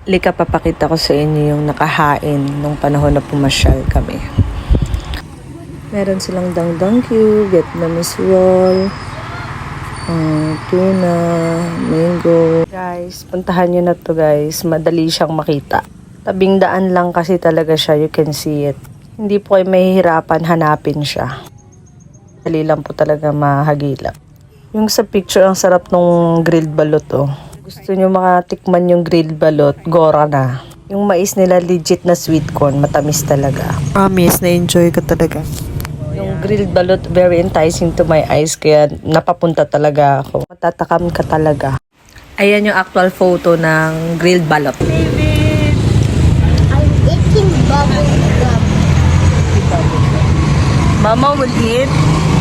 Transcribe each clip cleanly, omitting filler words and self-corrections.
Lika, papakita ko sa inyo yung nakahain nung panahon na pumasyal kami. Meron silang dangdang cube, Vietnamese roll, tuna, mango. Guys, puntahan nyo na to guys. Madali siyang makita. Tabing daan lang kasi talaga siya. You can see it. Hindi po kayo mahihirapan hanapin siya. Dali lang po talaga mahagilap. Yung sa picture, ang sarap nung grilled balot oh. Gusto nyo makatikman yung grilled balot, gora na. Yung mais nila legit na sweet corn, matamis talaga. Promise, na-enjoy ko talaga. Yung grilled balot, very enticing to my eyes, kaya napapunta talaga ako. Matatakam ka talaga. Ayan yung actual photo ng grilled balot. I'm eating bubble gum. Mama will eat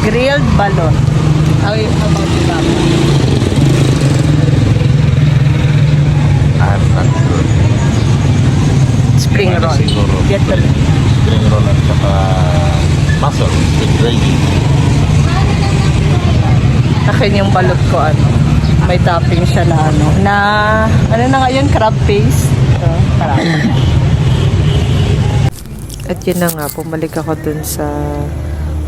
grilled balot. How about the Papa? I'm not sure. Spring Ano roll. siguro? Get the Spring roll at saka mussel with gravy. akin yung balot ko may topping siya na ano na nga yun, crab paste. So, parang. At yun na nga, bumalik ako dun sa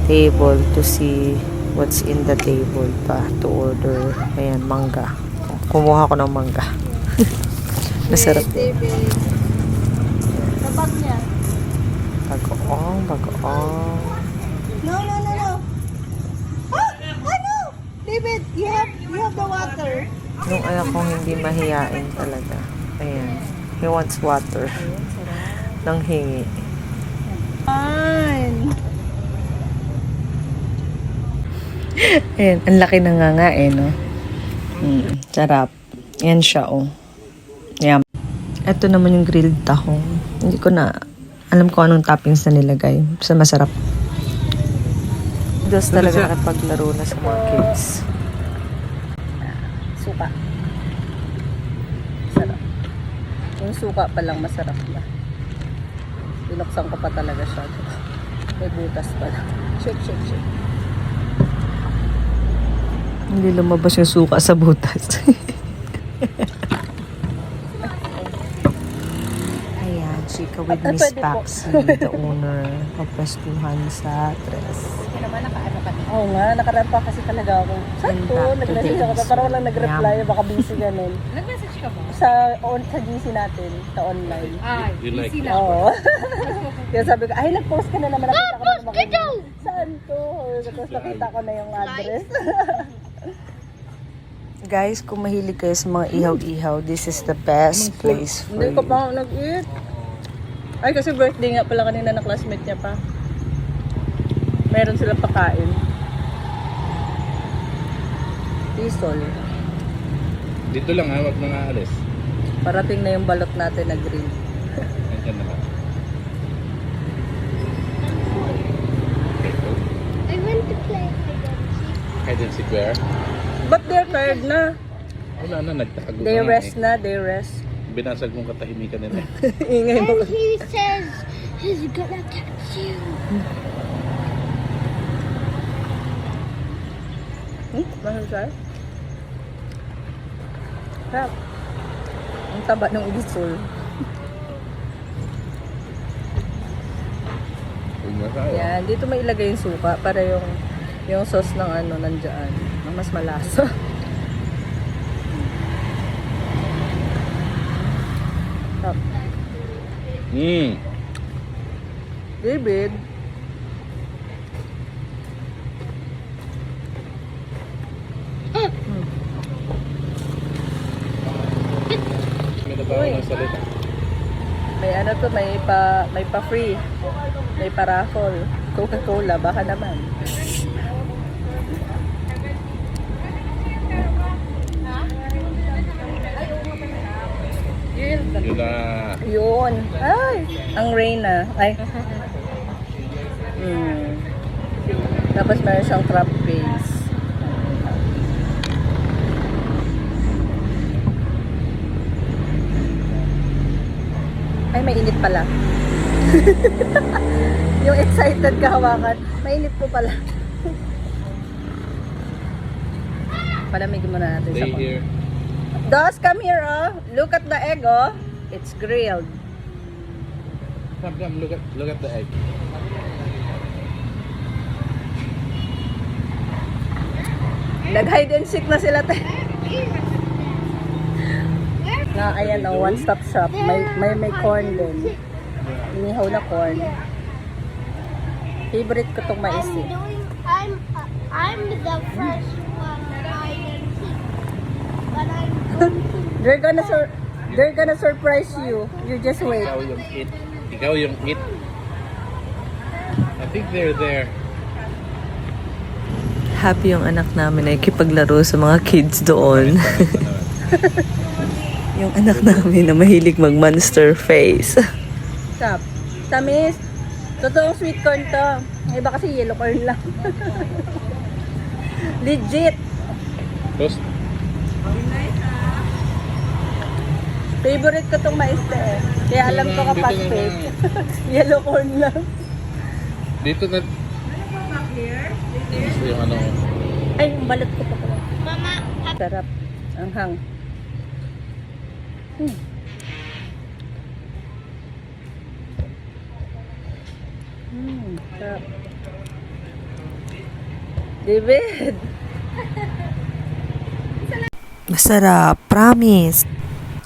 table to see what's in the table pa to order. Ayan, mangga. Kumuha ko ng mangga. Masarap. Tabak niya. Bagoong. No. Ah! Ano? David, you have the water. Nung anak kong hindi mahiyain talaga. Ayan. He wants water. Nang hingi. Fine. Ayan, ang laki na nga no? Sarap. Yan siya, oh. Ayan. Ito naman yung grilled tahong. Hindi ko na alam kung anong toppings na nilagay. Basta masarap. Dos talaga nakapaglaro na sa mga kids. Suka. Sarap. Yung suka pa lang masarap na. Binuksan ko pa talaga siya. May butas pa lang. Shake. Hindi lumabas yung suka sa butas. Ayan, chika with Miss Paxi, the owner. Pagpastuhan sa tres. Hindi naman nakaano ka. Oo nga, nakarampa kasi talaga ako. Saan And ko? back to Nag-message the ako. Parang walang nag-reply. Baka busy ganun. Nag-message ka ba? Sa GC natin, sa online. Ay, You like busy it? lang. Oo. Kaya sabi ko, ay, nag-post ka na naman. Nakita ko na naman. Saan to? Tapos nakita ko na yung address. Guys, kung mahilig kayo sa mga ihaw-ihaw, this is the best place for Hindi ko you. pa nag-eat. Ay, kasi birthday nga pala kanina na classmate niya pa. Meron silang pakain. Tisol. Dito lang ha, wag mga alis. Parating na yung balot natin na grill. Nandiyan na lang. I want to play Hide and seek where? But they're tired na. Wala na, nagtago They ka nga rest na, they rest. Binasag mong katahimikan nila. Ingay mo. And he says he's gonna catch you. Mahal siya? Sarap. Ang taba ng ibisol. Huwag na tayo. Yan, dito may ilagay yung suka para yung sauce ng nandyan. Mas malasa. Sarap. David. May nabaho ng salita. May to, may pa free. May pa raffle. Coca-Cola, baka naman. Yun na. Yun. Ay, ang Reyna. Ay. Tapos meron siyang crab paste. Ay, may init pala. Yung excited ka hawakan, mainit po pala. Palamigin muna natin sa Stay here. Dos, come here, oh. Look at the egg, oh. It's grilled. Come, look at the egg. Nag-hide and seek na sila tayo. Na, ayan o, one-stop shop. May corn din. Inihaw na corn. Favorite ko tong mais eh. I'm the first one I can see. But I'm going to They're gonna surprise you. You just wait. Ikaw yung eat. Ikaw yung eat. I think they're there. Happy yung anak namin na ikipaglaro sa mga kids doon. Yung anak namin na mahilig mag-monster face. Stop. Tamis. Totoong sweet corn to. Yung iba kasi yellow corn lang. Legit. Toast. Favorite ko tong mais to eh. Kaya alam ko kapag Dito na fake. Yellow corn lang. Dito na. Gusto yung ano. Ay, yung balot ko pa pala. Mama, Sarap. Ang hang. Sarap. David! Masarap, promise.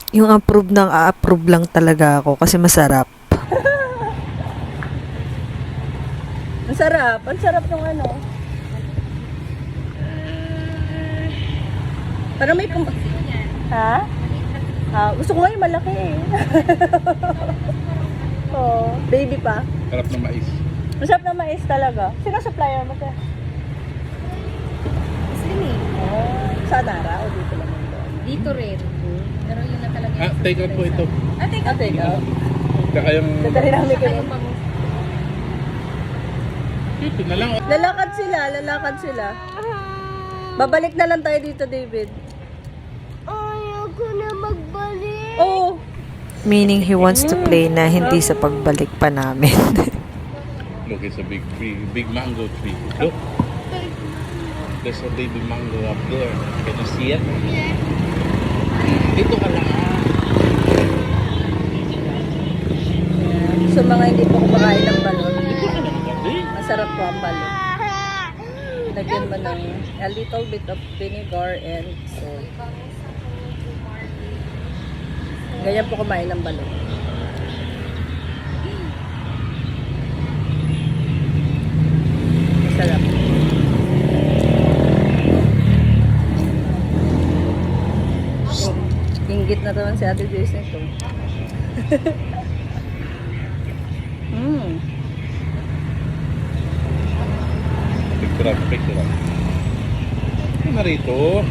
Yung approve lang talaga ako kasi masarap. Ang sarap. Ang sarap ng ano. Parang may Ha? Gusto ko nga yung malaki eh. Oh, baby pa. Sarap ng mais. Masarap na mais talaga. Sino supplier mo ka? Sini. Sa Nara o dito lang ito? Dito rin. Pero yun na talaga. Take out po ito. Take out. Kaka yung... Dadali namin kayo. Dito na lang. Lalakad sila. Babalik na lang tayo dito, David. Ayoko na magbalik. Oh! Meaning he wants to play na hindi sa pagbalik pa namin. Look, it's a big tree. Big mango tree. Look. There's a baby mango up there. Can you see it? Dito ka lang. So mga hindi po kumakain ng balon. Masarap po ang balon. Lagyan mo ng a little bit of vinegar and salt. Ganyan po kumain ng balon. Masarap. Inggit na naman si Ate Joyce nito. Picture up. Ano na rito?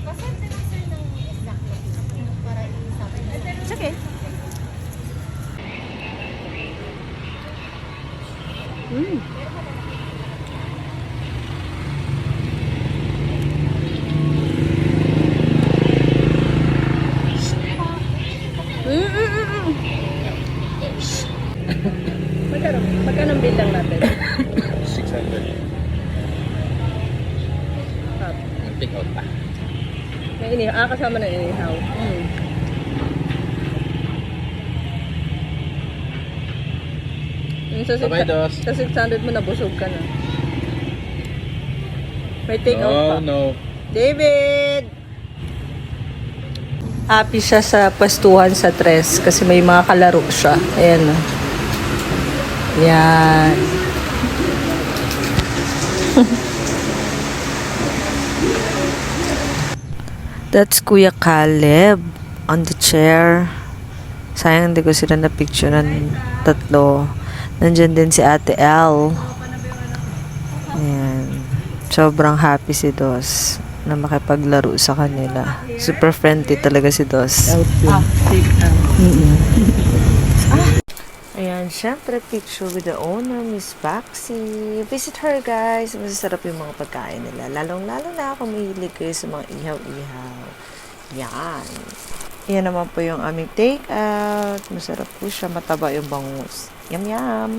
Kasi tinasir ng exact location para isabi. It's okay. Magkano ang bill lang natin? 600. Take out pa. May inihaw. Kasama na inihaw. Yung Bye-bye, Dos. sa 600 mo, nabusog ka na. May take out pa. No. David! Happy siya sa pwestuhan sa Tres kasi may mga kalaro siya. Ayan o. Yan. That's Kuya Caleb on the chair. Sayang hindi ko sila na-picture ng tatlo. Nandyan din si Ate Elle. Ayan. Sobrang happy si Dos na makipaglaro sa kanila. Super friendly talaga si Dos. Ayan, syempre picture with the owner, Miss Baxi. Visit her, guys. Masasarap yung mga pagkain nila. Lalong-lalo na kung mahilig kayo sa mga ihaw-ihaw. Yan. Yan naman po yung aming take out. Masarap po siya. Mataba yung bangus. Yum, yum.